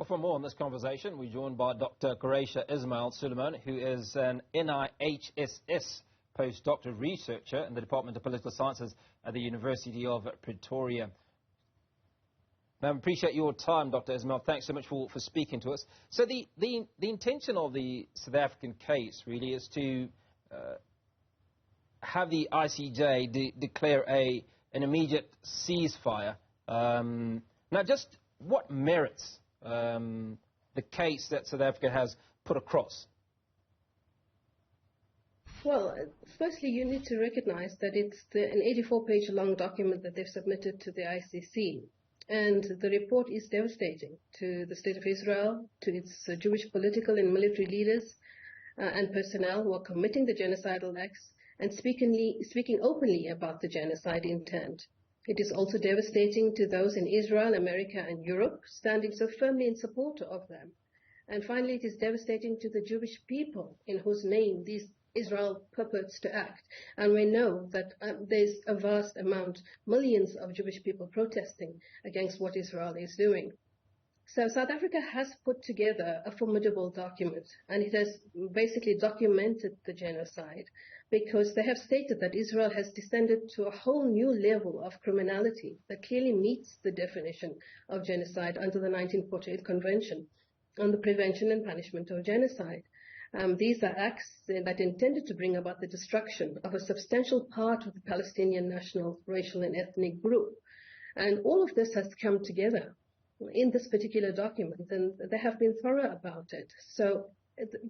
Well, for more on this conversation, we're joined by Dr. Quraysha Ismail Sooliman, who is an NIHSS postdoctoral researcher in the Department of Political Sciences at the University of Pretoria. Now, I appreciate your time, Dr. Ismail. Thanks so much for speaking to us. So the intention of the South African case really is to have the ICJ declare an immediate ceasefire. Now, just what merits the case that South Africa has put across? Well, firstly, you need to recognize that it's an 84-page long document that they've submitted to the ICC. And the report is devastating to the State of Israel, to its Jewish political and military leaders and personnel who are committing the genocidal acts and speaking openly about the genocide intent. It is also devastating to those in Israel, America, and Europe, standing so firmly in support of them. And finally, it is devastating to the Jewish people in whose name Israel purports to act. And we know that there's a vast amount, millions of Jewish people protesting against what Israel is doing. So South Africa has put together a formidable document, and it has basically documented the genocide because they have stated that Israel has descended to a whole new level of criminality that clearly meets the definition of genocide under the 1948 Convention on the Prevention and Punishment of Genocide. These are acts that intended to bring about the destruction of a substantial part of the Palestinian national, racial, and ethnic group. And all of this has come together in this particular document, and they have been thorough about it. So,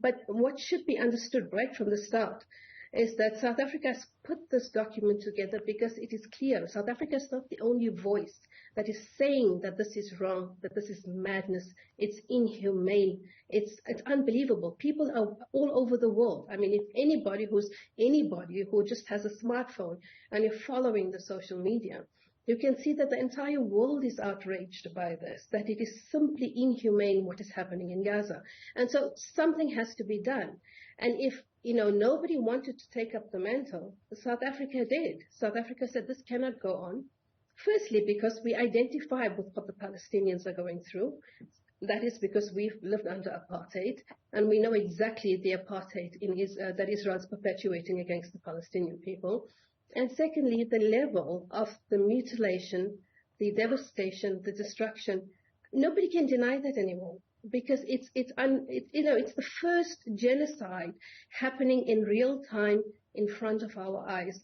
but what should be understood right from the start is that South Africa has put this document together because it is clear South Africa is not the only voice that is saying that this is wrong, that this is madness, it's inhumane, it's unbelievable. People are all over the world. I mean, if anybody who just has a smartphone and you're following the social media, you can see that the entire world is outraged by this, that it is simply inhumane what is happening in Gaza. And so something has to be done. And if, nobody wanted to take up the mantle, South Africa did. South Africa said this cannot go on. Firstly, because we identify with what the Palestinians are going through. That is because we've lived under apartheid, and we know exactly the apartheid that Israel is perpetuating against the Palestinian people. And secondly, the level of the mutilation, the devastation, the destruction, nobody can deny that anymore because it's the first genocide happening in real time in front of our eyes.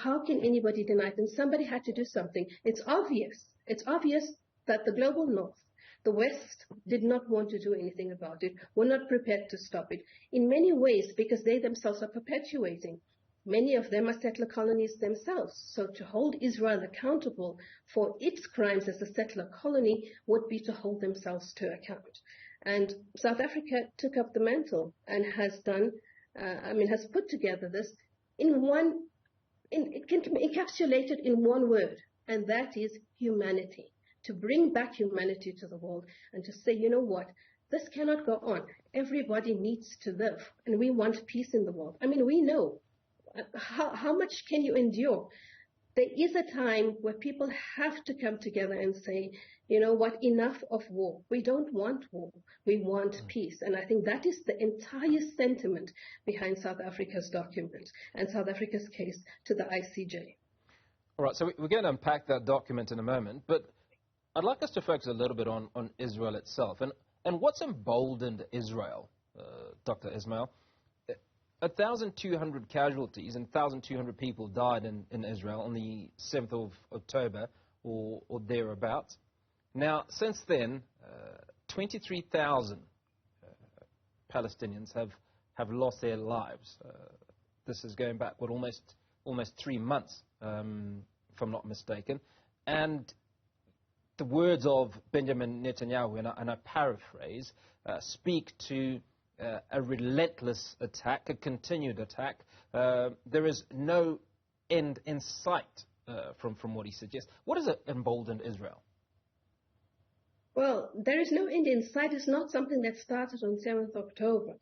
How can anybody deny it? And somebody had to do something. It's obvious. It's obvious that the global north, the West, did not want to do anything about it, were not prepared to stop it. In many ways, because they themselves are perpetuating. Many of them are settler colonies themselves. So to hold Israel accountable for its crimes as a settler colony would be to hold themselves to account. And South Africa took up the mantle and has put together this encapsulated in one word, and that is humanity. To bring back humanity to the world and to say, you know what, this cannot go on. Everybody needs to live, and we want peace in the world. I mean, we know. How much can you endure? There is a time where people have to come together and say, you know what, enough of war. We don't want war. We want peace. And I think that is the entire sentiment behind South Africa's document and South Africa's case to the ICJ. All right, so we're going to unpack that document in a moment, but I'd like us to focus a little bit on Israel itself. And what's emboldened Israel, Dr. Ismail? 1,200 casualties and 1,200 people died in Israel on the 7th of October or thereabouts. Now, since then, 23,000 Palestinians have lost their lives. This is going back, almost 3 months, if I'm not mistaken. And the words of Benjamin Netanyahu, and I paraphrase, speak to a relentless attack, a continued attack. There is no end in sight from what he suggests. What has emboldened Israel? Well, there is no end in sight. It's not something that started on 7th October.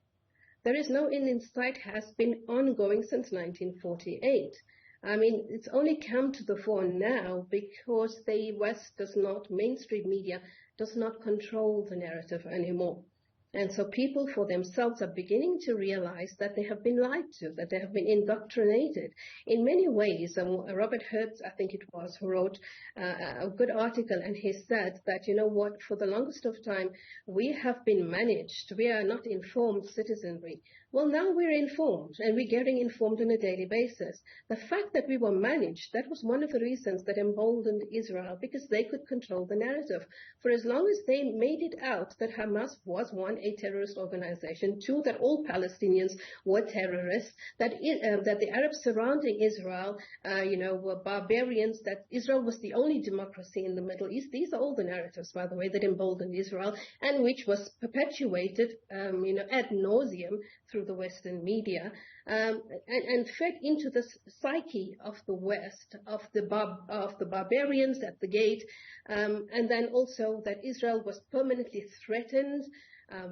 There is no end in sight has been ongoing since 1948. I mean, it's only come to the fore now because the West does not, mainstream media does not control the narrative anymore. And so people for themselves are beginning to realize that they have been lied to, that they have been indoctrinated in many ways. And Robert Hertz, I think it was, who wrote a good article, and he said that, you know what, for the longest of time, we have been managed. We are not informed citizenry. Well, now we're informed, and we're getting informed on a daily basis. The fact that we were managed, that was one of the reasons that emboldened Israel, because they could control the narrative. For as long as they made it out that Hamas was, one, a terrorist organization, two, that all Palestinians were terrorists, that the Arabs surrounding Israel, were barbarians, that Israel was the only democracy in the Middle East. These are all the narratives, by the way, that emboldened Israel, and which was perpetuated, ad nauseum through the Western media, and fed into the psyche of the West, of the barbarians at the gate, and then also that Israel was permanently threatened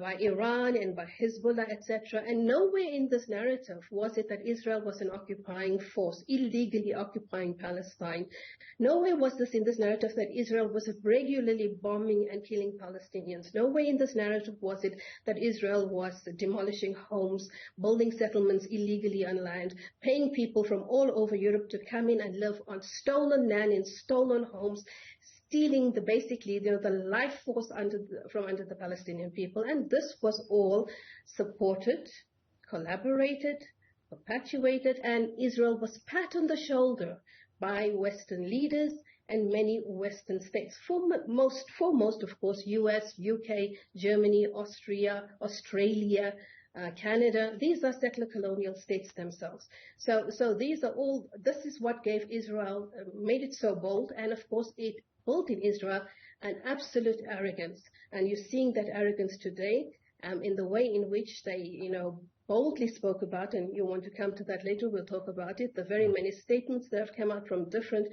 by Iran and by Hezbollah, etc. And nowhere in this narrative was it that Israel was an occupying force, illegally occupying Palestine. Nowhere was this in this narrative that Israel was regularly bombing and killing Palestinians. Nowhere in this narrative was it that Israel was demolishing homes, building settlements illegally on land, paying people from all over Europe to come in and live on stolen land in stolen homes, stealing the life force from under the Palestinian people. And this was all supported, collaborated, perpetuated, and Israel was pat on the shoulder by Western leaders and many Western states. Foremost, of course, US, UK, Germany, Austria, Australia, Canada. These are settler colonial states themselves. So these are all, this is what gave Israel, made it so bold, and of course it built in Israel an absolute arrogance. And you're seeing that arrogance today in the way in which they, boldly spoke about, and you want to come to that later, we'll talk about it, the very many statements that have come out from different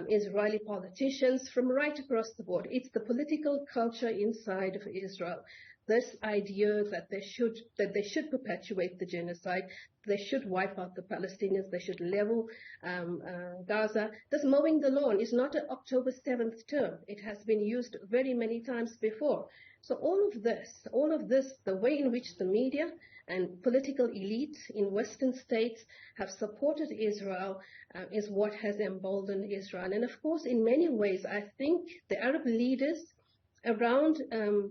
Israeli politicians from right across the board. It's the political culture inside of Israel. This idea that they should perpetuate the genocide, they should wipe out the Palestinians, they should level Gaza. This mowing the lawn is not an October 7th term. It has been used very many times before. So all of this, the way in which the media and political elites in Western states have supported Israel is what has emboldened Israel. And of course, in many ways, I think the Arab leaders around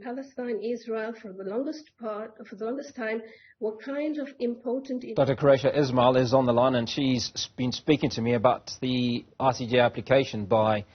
Palestine, Israel, for the longest time, were kind of impotent. Dr. Quraysha Ismail is on the line, and she's been speaking to me about the ICJ application by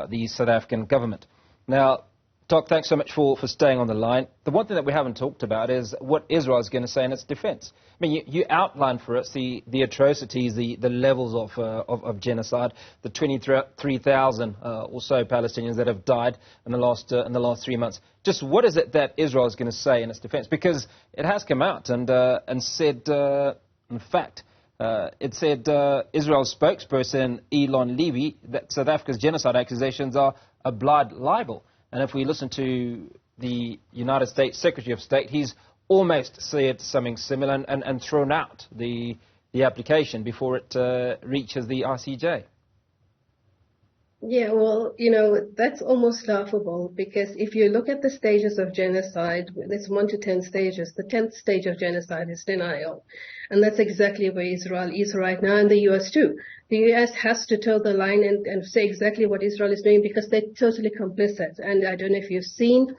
the South African government. Now, Doc, thanks so much for staying on the line. The one thing that we haven't talked about is what Israel is going to say in its defense. I mean, you outlined for us the atrocities, the levels of genocide, the 23,000 or so Palestinians that have died in the last 3 months. Just what is it that Israel is going to say in its defense? Because it has come out and said, in fact, it said Israel's spokesperson Elon Levy that South Africa's genocide accusations are a blind libel. And if we listen to the United States Secretary of State, he's almost said something similar and thrown out the application before it reaches the ICJ. Yeah, well, that's almost laughable, because if you look at the stages of genocide, there's 1 to 10 stages. The 10th stage of genocide is denial. And that's exactly where Israel is right now, and the U.S. too. The U.S. has to toe the line and say exactly what Israel is doing, because they're totally complicit. And I don't know if you've seen,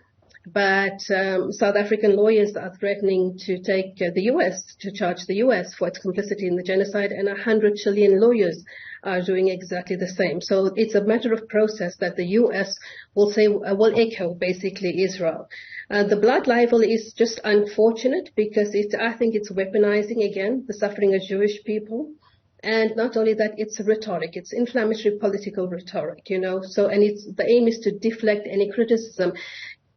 but South African lawyers are threatening to take the U.S., to charge the U.S. for its complicity in the genocide, and 100 Chilean lawyers are doing exactly the same. So it's a matter of process that the U.S. will say, will echo basically Israel. The blood libel is just unfortunate, because I think it's weaponizing again the suffering of Jewish people. And not only that, it's rhetoric. It's inflammatory political rhetoric, So, and the aim is to deflect any criticism.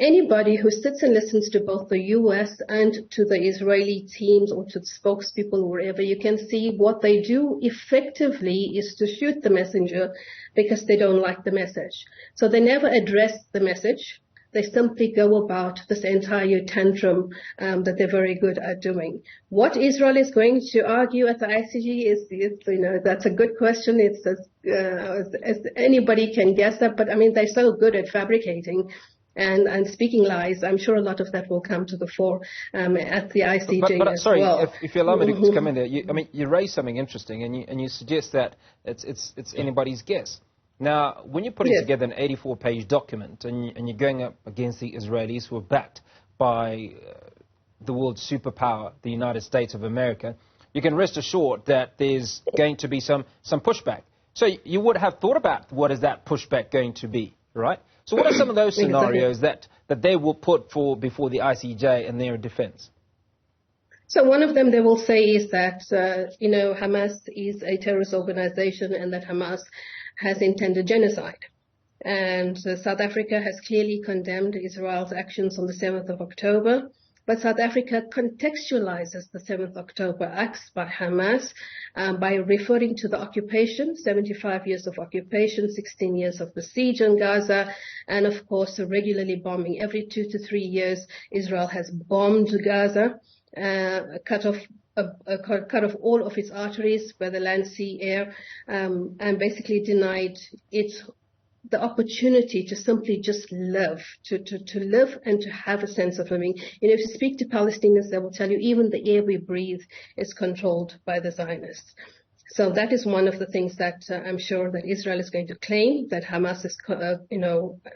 Anybody who sits and listens to both the U.S. and to the Israeli teams or to the spokespeople, wherever, you can see what they do effectively is to shoot the messenger because they don't like the message. So they never address the message. They simply go about this entire tantrum that they're very good at doing. What Israel is going to argue at the ICJ is that's a good question. It's as anybody can guess that, but I mean, they're so good at fabricating and speaking lies. I'm sure a lot of that will come to the fore at the ICJ as sorry, well. If you allow me to come in there, you raise something interesting, and you suggest that it's anybody's guess. Now, when you're putting together an 84-page document and you're going up against the Israelis, who are backed by the world's superpower, the United States of America, you can rest assured that there's going to be some pushback. So you would have thought about what is that pushback going to be, right? So what are some of those scenarios that they will put before the ICJ in their defense? So one of them they will say is that, Hamas is a terrorist organization and that Hamas has intended genocide. And South Africa has clearly condemned Israel's actions on the 7th of October. But South Africa contextualizes the 7th October acts by Hamas by referring to the occupation, 75 years of occupation, 16 years of the siege in Gaza, and of course regularly bombing. Every 2 to 3 years, Israel has bombed Gaza, cut off all of its arteries, whether land, sea, air, and basically denied its the opportunity to simply just live, to live and to have a sense of living. If you speak to Palestinians, they will tell you even the air we breathe is controlled by the Zionists. So that is one of the things that I'm sure that Israel is going to claim, that Hamas is,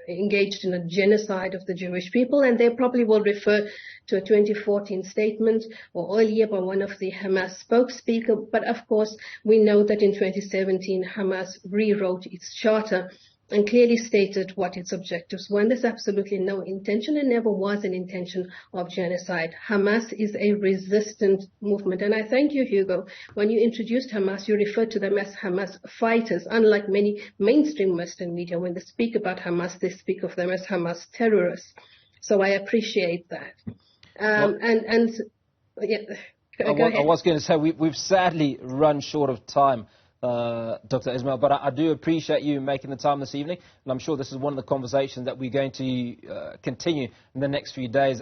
engaged in a genocide of the Jewish people, and they probably will refer to a 2014 statement or earlier by one of the Hamas spokespeople. But of course, we know that in 2017, Hamas rewrote its charter and clearly stated what its objectives were. And there's absolutely no intention and never was an intention of genocide. Hamas is a resistant movement. And I thank you, Hugo. When you introduced Hamas, you referred to them as Hamas fighters. Unlike many mainstream Western media, when they speak about Hamas, they speak of them as Hamas terrorists. So I appreciate that. Go ahead. I was going to say, we've sadly run short of time, Dr. Ismail, but I do appreciate you making the time this evening, and I'm sure this is one of the conversations that we're going to continue in the next few days.